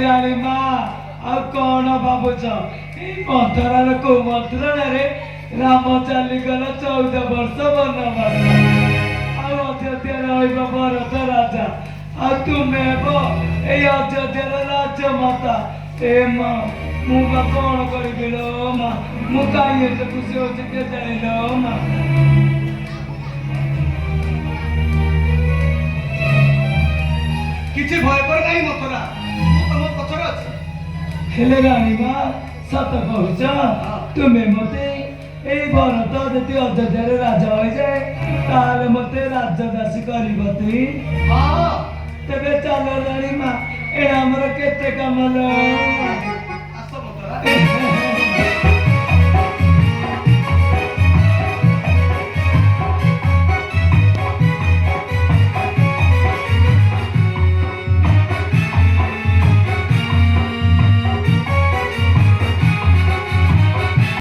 रानी माँ आ कौन भावुच मंथर को मंत्रण राम चलीगला 14 वर्ष बनवास अयोध्या रहा भरत राजा आ तुम्हें अयोध्यार राजमाता ए माँ मुझे कौन करी लो माँ मु कहीं खुशी हो जानी लो माँ किसी भय कर नहीं मथुरा तुम पथर अच्छी हेले रानी माँ सत कहुच तुम्हें मते भरत जति अयोध्यार राजा हो जाए ताल मते राजदासी करबती हाँ तेरे चल रानी माँ एमर केते कम लो